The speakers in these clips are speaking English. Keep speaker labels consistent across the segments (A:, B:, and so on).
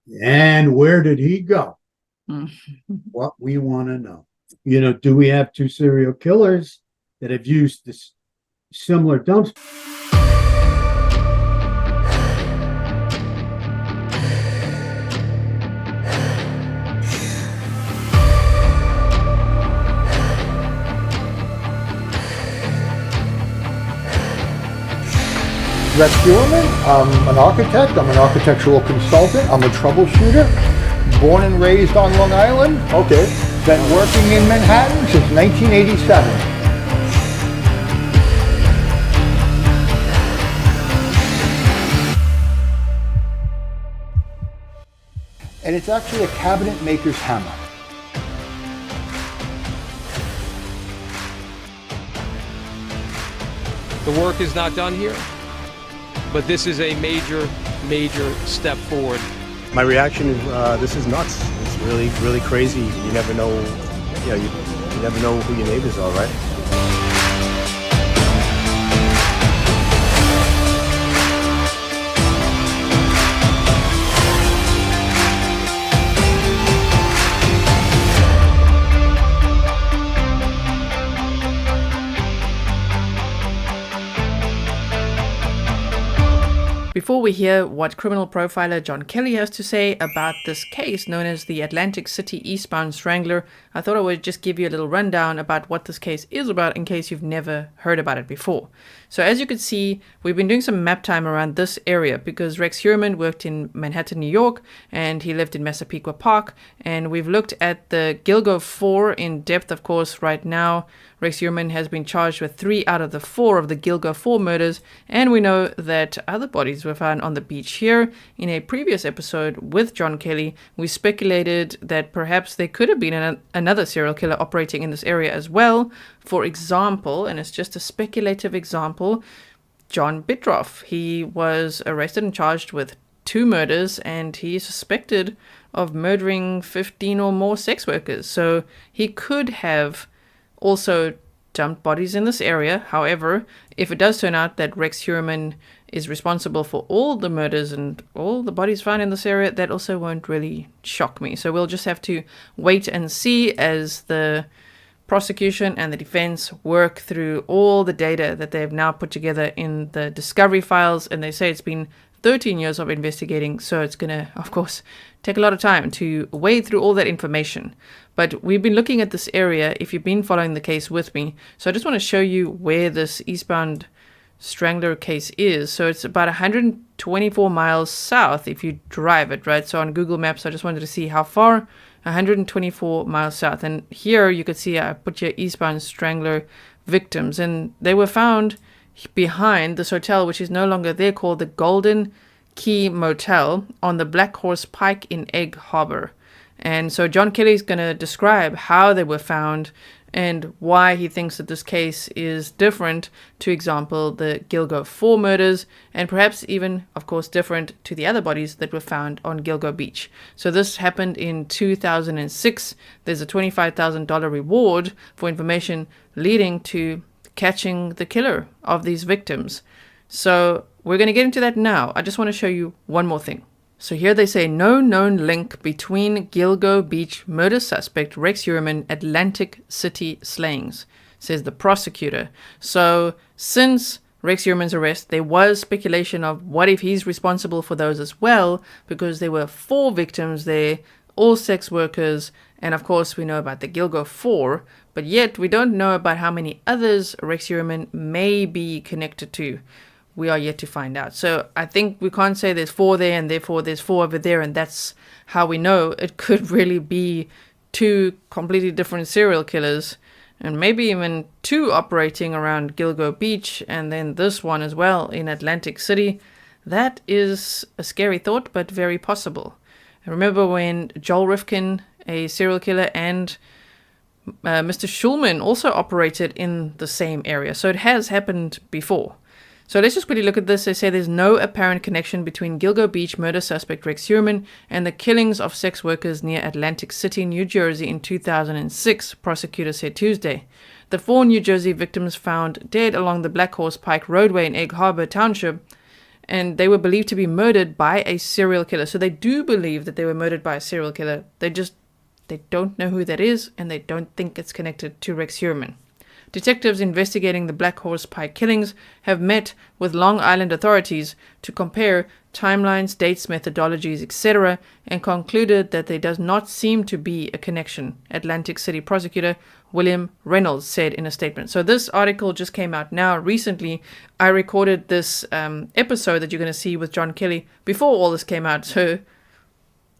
A: And where did he go?
B: Mm.
A: What we want to know. Do we have two serial killers that have used this similar dumps?
C: Rex Heuermann. I'm an architect. I'm an architectural consultant. I'm a troubleshooter. Born and raised on Long Island. Okay. Been working in Manhattan since 1987. And it's actually a cabinet maker's hammer.
D: The work is not done here, but this is a major, major step forward.
E: My reaction is this is nuts. It's really, really crazy. You never know, you never know who your neighbors are, right?
B: Before we hear what criminal profiler John Kelly has to say about this case known as the Atlantic City Eastbound Strangler, I thought I would just give you a little rundown about what this case is about in case you've never heard about it before. So as you can see, we've been doing some map time around this area because Rex Heuermann worked in Manhattan, New York, and he lived in Massapequa Park, and we've looked at the Gilgo 4 in depth, of course, right now. Rex Heuermann has been charged with 3 out of the 4 of the Gilgo 4 murders, and we know that other bodies were found on the beach here. In a previous episode with John Kelly, we speculated that perhaps there could have been another serial killer operating in this area as well. For example, and it's just a speculative example, John Bitroff. He was arrested and charged with 2 murders, and he is suspected of murdering 15 or more sex workers. So he could have also dumped bodies in this area. However, if it does turn out that Rex Heuermann is responsible for all the murders and all the bodies found in this area, that also won't really shock me. So we'll just have to wait and see as the prosecution and the defense work through all the data that they've now put together in the discovery files. And they say it's been 13 years of investigating, so it's going to, of course, take a lot of time to wade through all that information. But we've been looking at this area, if you've been following the case with me. So I just want to show you where this Eastbound Strangler case is. So it's about 124 miles south if you drive it, right? So on Google Maps, I just wanted to see how far. 124 miles south. And here you could see I put your Eastbound Strangler victims, and they were found behind this hotel, which is no longer there, called the Golden Key Motel on the Black Pike in Egg Harbor. And so John Kelly is going to describe how they were found and why he thinks that this case is different to, example, the Gilgo 4 murders, and perhaps even, of course, different to the other bodies that were found on Gilgo Beach. So this happened in 2006. There's a $25,000 reward for information leading to catching the killer of these victims. So we're going to get into that now. I just want to show you one more thing. So here they say no known link between Gilgo Beach murder suspect Rex Heuermann Atlantic City slayings, says the prosecutor. So since Rex Heuermann's arrest, there was speculation of what if he's responsible for those as well, because there were 4 victims there, all sex workers, and of course we know about the Gilgo 4, but yet we don't know about how many others Rex Heuermann may be connected to. We are yet to find out. So I think we can't say there's 4 there and therefore there's 4 over there, and that's how we know it could really be 2 completely different serial killers, and maybe even 2 operating around Gilgo Beach and then this one as well in Atlantic City. That is a scary thought, but very possible. And remember when Joel Rifkin, a serial killer, and Mr. Schulman also operated in the same area. So it has happened before. So let's just quickly look at this. They say there's no apparent connection between Gilgo Beach murder suspect Rex Heuermann and the killings of sex workers near Atlantic City, New Jersey in 2006, prosecutors said Tuesday. The 4 New Jersey victims found dead along the Black Pike roadway in Egg Harbor Township and they were believed to be murdered by a serial killer. So they do believe that they were murdered by a serial killer. They don't know who that is, and they don't think it's connected to Rex Heuermann. Detectives investigating the Black Pike killings have met with Long Island authorities to compare timelines, dates, methodologies, etc., and concluded that there does not seem to be a connection, Atlantic City prosecutor William Reynolds said in a statement. So this article just came out now recently. I recorded this episode that you're going to see with John Kelly before all this came out, so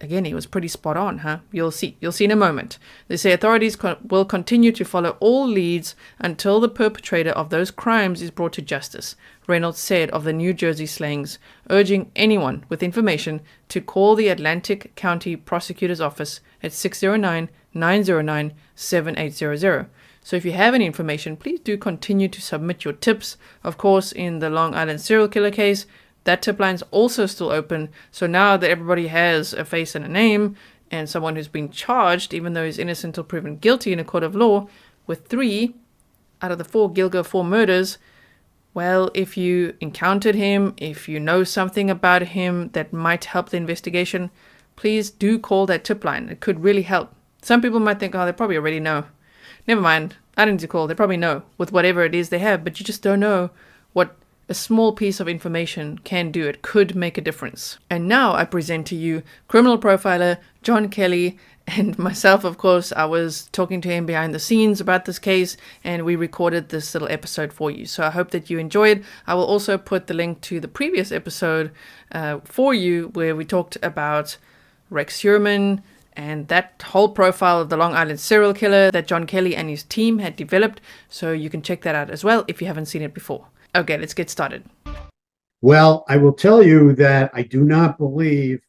B: again, he was pretty spot on, huh? You'll see in a moment. They say authorities will continue to follow all leads until the perpetrator of those crimes is brought to justice, Reynolds said of the New Jersey slayings, urging anyone with information to call the Atlantic County Prosecutor's Office at 609-909-7800. So if you have any information, please do continue to submit your tips. Of course, in the Long Island serial killer case, that tip line's also still open. So now that everybody has a face and a name, and someone who's been charged, even though he's innocent until proven guilty in a court of law, with 3 out of the 4 Gilgo 4 murders, well, if you encountered him, if you know something about him that might help the investigation, please do call that tip line. It could really help. Some people might think, oh, they probably already know. Never mind. I don't need to call. They probably know with whatever it is they have, but you just don't know what a small piece of information can do. It could make a difference. And now I present to you criminal profiler John Kelly, and myself, of course. I was talking to him behind the scenes about this case, and we recorded this little episode for you. So I hope that you enjoyed. I will also put the link to the previous episode for you, where we talked about Rex Heuermann and that whole profile of the Long Island serial killer that John Kelly and his team had developed. So you can check that out as well if you haven't seen it before. Okay, let's get started.
A: Well, I will tell you that I do not believe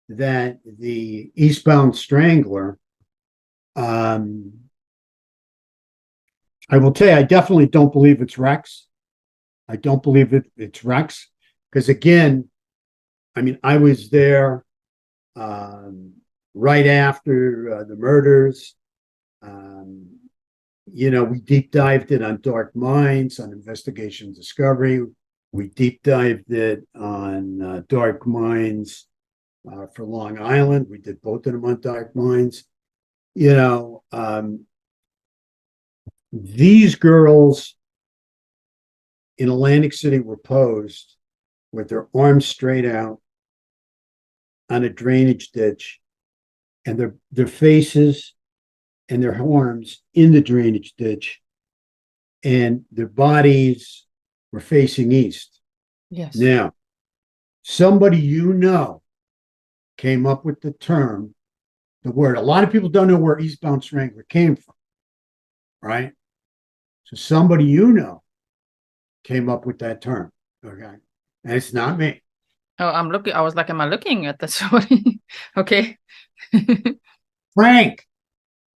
A: that the Eastbound Strangler, I will tell you, I definitely don't believe it's Rex. I don't believe it's Rex. Because again, I mean, I was there right after the murders. We deep dived it on Dark Minds, on Investigation Discovery. We deep dived it on Dark Minds for Long Island. We did both of them on Dark Minds. These girls in Atlantic City were posed with their arms straight out on a drainage ditch, and their faces and their arms in the drainage ditch, and their bodies were facing east.
B: Yes.
A: Now, somebody came up with the term, the word. A lot of people don't know where Eastbound Strangler came from, right? So somebody came up with that term, okay? And it's not me.
B: Oh, I'm looking. I was like, am I looking at this? Okay.
A: Frank.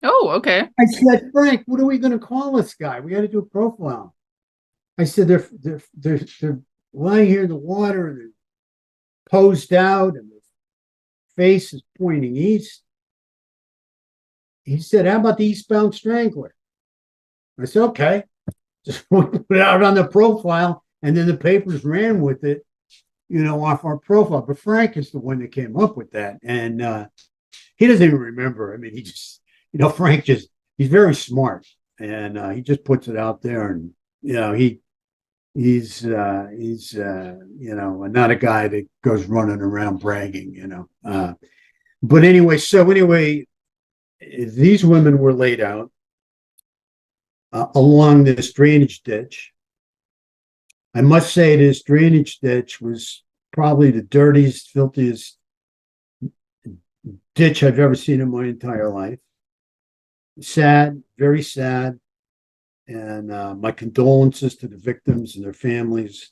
B: Oh, okay.
A: I said, Frank, what are we going to call this guy? We got to do a profile. I said, they're lying here in the water, and they're posed out, and their face is pointing east. He said, how about the Eastbound Strangler? I said, okay. Just put it out on the profile, and then the papers ran with it, off our profile. But Frank is the one that came up with that. And he doesn't even remember. I mean, he just, Frank he's very smart, and he just puts it out there, and, he's not a guy that goes running around bragging, But anyway, these women were laid out along this drainage ditch. I must say this drainage ditch was probably the dirtiest, filthiest ditch I've ever seen in my entire life. Sad, very sad. And my condolences to the victims and their families.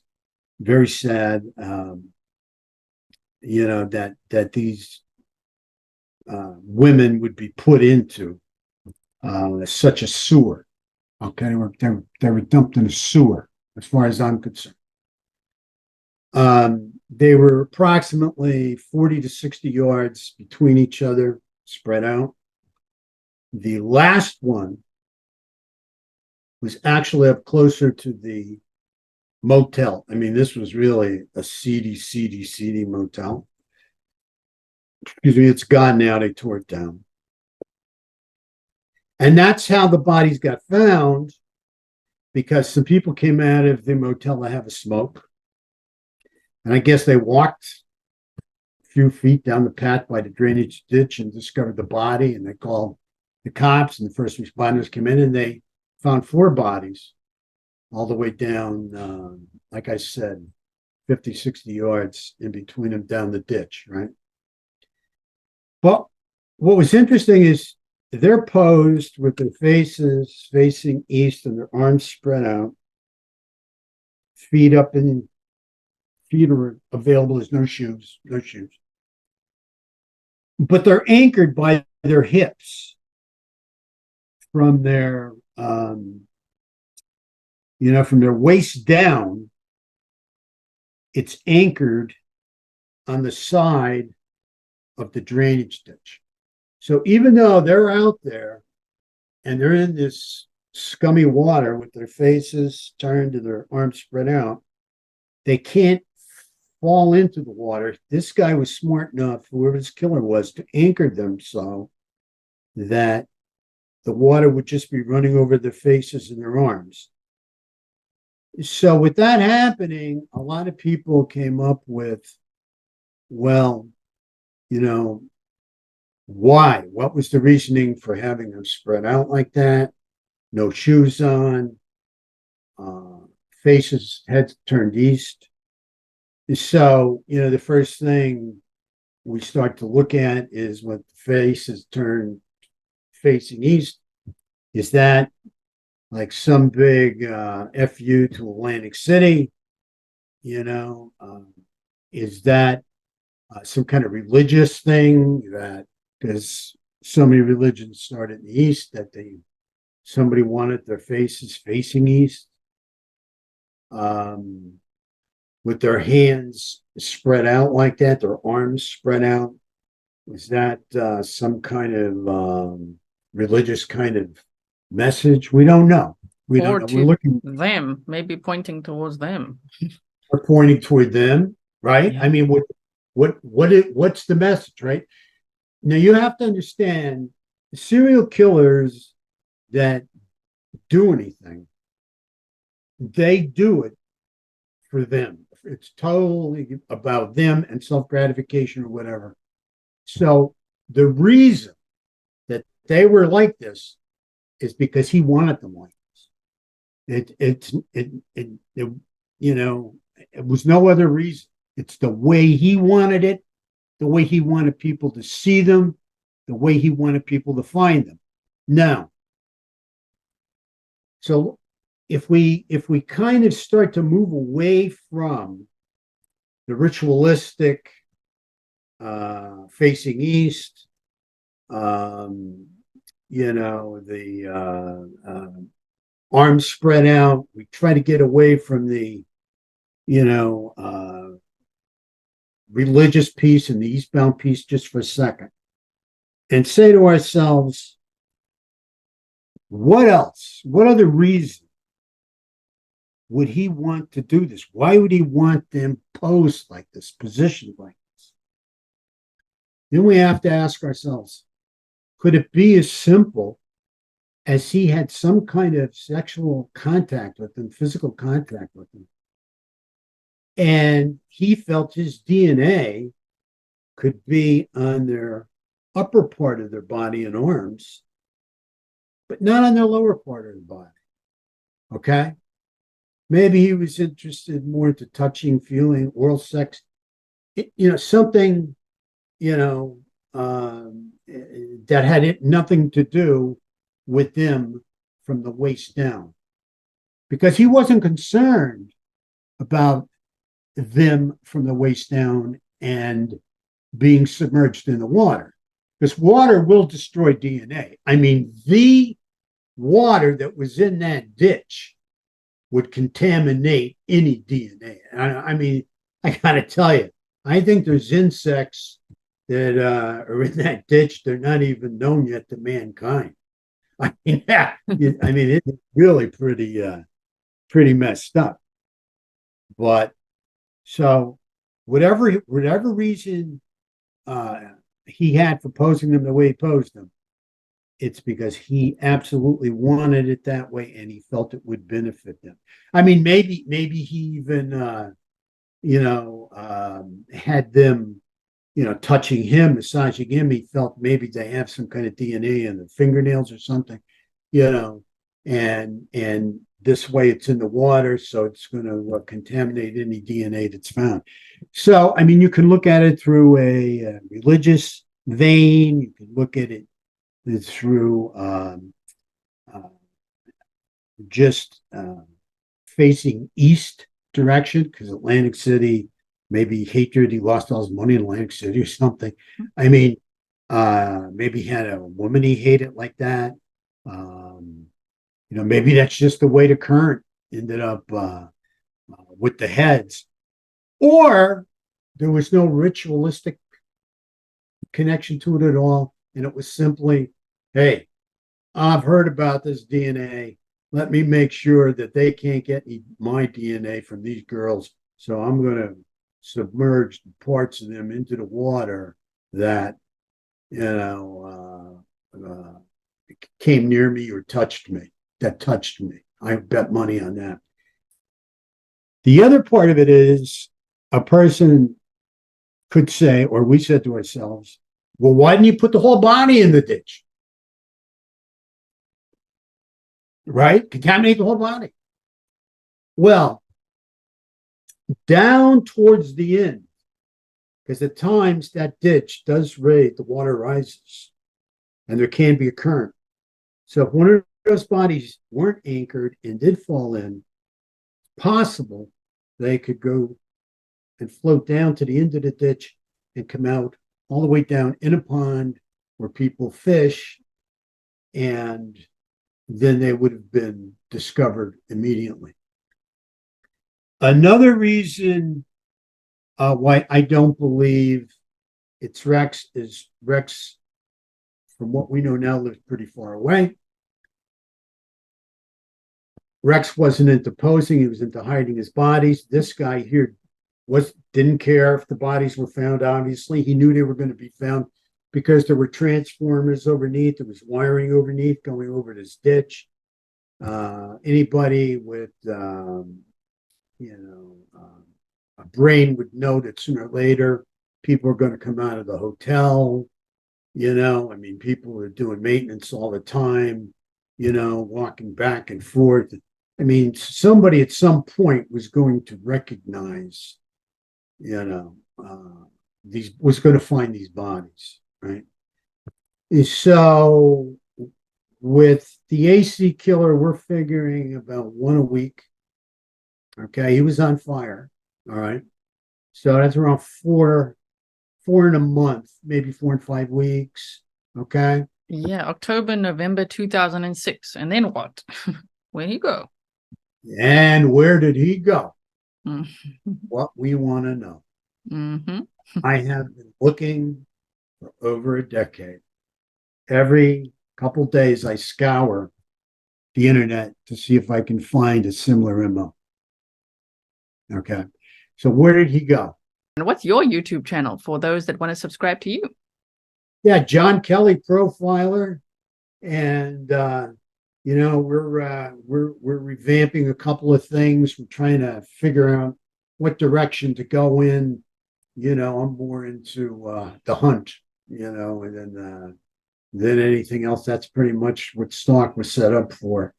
A: Very sad, that these women would be put into such a sewer. Okay, they were dumped in a sewer, as far as I'm concerned. They were approximately 40 to 60 yards between each other, spread out. The last one was actually up closer to the motel. I mean, this was really a seedy motel. Excuse me, it's gone now. They tore it down. And that's how the bodies got found, because some people came out of the motel to have a smoke. And I guess they walked a few feet down the path by the drainage ditch and discovered the body. And they called the cops, and the first responders came in, and they found 4 bodies all the way down, like I said, 50, 60 yards in between them down the ditch, right? But what was interesting is they're posed with their faces facing east and their arms spread out, feet up, and feet are available as no shoes. But they're anchored by their hips from their, from their waist down. It's anchored on the side of the drainage ditch. So even though they're out there and they're in this scummy water with their faces turned and their arms spread out, they can't fall into the water. This guy was smart enough, whoever this killer was, to anchor them so that the water would just be running over their faces and their arms. So with that happening, a lot of people came up with, well, why? What was the reasoning for having them spread out like that? No shoes on, faces, heads turned east. So, the first thing we start to look at is when the face is turned facing east. Is that like some big FU to Atlantic City? Is that some kind of religious thing that, because so many religions started in the East, that somebody wanted their faces facing east, with their hands spread out like that, their arms spread out. Was that some kind of religious kind of message? We don't know. We don't know. We're looking
B: them, maybe pointing towards them.
A: We're pointing toward them, right?
B: Yeah.
A: I mean, what's the message, right? Now you have to understand, serial killers that do anything, they do it for them. It's totally about them and self-gratification or whatever. So the reason that they were like this is because he wanted them like this. It was no other reason. It's the way he wanted it, the way he wanted people to see them, the way he wanted people to find them. Now, so if we kind of start to move away from the ritualistic facing east, the arms spread out, we try to get away from the religious piece and the eastbound piece just for a second, and say to ourselves, what else? What other reason would he want to do this? Why would he want them posed like this, positioned like this? Then we have to ask ourselves, could it be as simple as he had some kind of sexual contact with them, physical contact with them, and he felt his DNA could be on their upper part of their body and arms, but not on their lower part of the body? Okay? Maybe he was interested more into touching, feeling, oral sex, something, that had nothing to do with them from the waist down. Because he wasn't concerned about them from the waist down and being submerged in the water. Because water will destroy DNA. I mean, the water that was in that ditch would contaminate any DNA. I mean, I gotta tell you, I think there's insects that are in that ditch. They're not even known yet to mankind. I mean, it's really pretty messed up. But so whatever reason he had for posing them the way he posed them, it's because he absolutely wanted it that way and he felt it would benefit them. I mean, maybe he even had them, touching him, massaging him. He felt maybe they have some kind of DNA in the fingernails or something, and this way it's in the water, so it's going to contaminate any DNA that's found. So, I mean, you can look at it through a religious vein. You can look at it through just facing east direction, because Atlantic City, maybe hatred, he lost all his money in Atlantic City or something. I mean, maybe he had a woman he hated like that. Maybe that's just the way the current ended up with the heads. Or there was no ritualistic connection to it at all. And it was simply, hey, I've heard about this DNA. Let me make sure that they can't get my DNA from these girls. So I'm going to submerge parts of them into the water that, came near me or touched me. I bet money on that. The other part of it is a person could say, or we said to ourselves, well, why didn't you put the whole body in the ditch? Right? Contaminate the whole body. Well, down towards the end, because at times that ditch does raise, the water rises, and there can be a current. So if one of those bodies weren't anchored and did fall in, possible they could go and float down to the end of the ditch and come out all the way down in a pond where people fish, and then they would have been discovered immediately. Another reason why I don't believe it's Rex is Rex, from what we know now, lives pretty far away. Rex wasn't into posing, he was into hiding his bodies. This guy here didn't care if the bodies were found, obviously. He knew they were going to be found because there were transformers underneath, there was wiring underneath going over this ditch. Anybody with a brain would know that sooner or later people are going to come out of the hotel. I mean, people are doing maintenance all the time, walking back and forth. I mean, somebody at some point was going to recognize, was going to find these bodies, right? So with the AC killer, we're figuring about one a week. Okay, he was on fire. All right. So that's around four in a month, maybe 4 and 5 weeks. Okay.
B: Yeah, October, November 2006. And then what? Where'd he go?
A: And where did he go?
B: Mm-hmm.
A: What we want to know.
B: Mm-hmm.
A: I have been looking for over a decade. Every couple of days, I scour the internet to see if I can find a similar MO. Okay. So where did he go?
B: And what's your YouTube channel for those that want to subscribe to you?
A: Yeah, John Kelly Profiler, and we're revamping a couple of things. We're trying to figure out what direction to go in. I'm more into the hunt, and then anything else. That's pretty much what stock was set up for.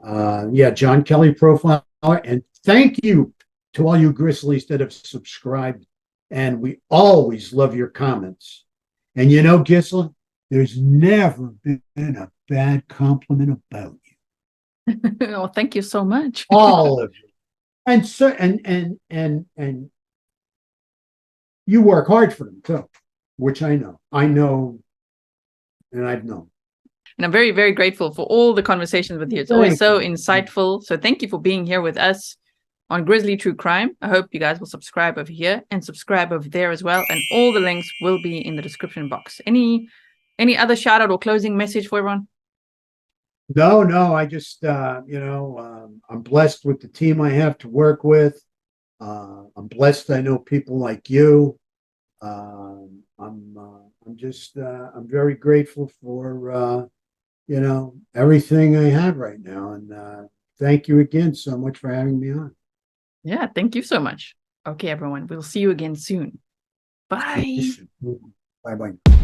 A: John Kelly Profiler, and thank you to all you Grizzlies that have subscribed. And we always love your comments. And Gisela, there's never been a bad compliment about you.
B: Well, thank you so much.
A: All of you. And so and you work hard for them too, which I know. And I've known.
B: And I'm very, very grateful for all the conversations with you. It's always so insightful. So thank you for being here with us on Grizzly True Crime. I hope you guys will subscribe over here and subscribe over there as well. And all the links will be in the description box. Any other shout out or closing message for everyone?
A: No, I just, I'm blessed with the team I have to work with. I'm blessed. I know people like you. I'm very grateful for, everything I have right now. And thank you again so much for having me on.
F: Yeah, thank you so much. Okay, everyone, we'll see you again soon. Bye.
A: Bye bye.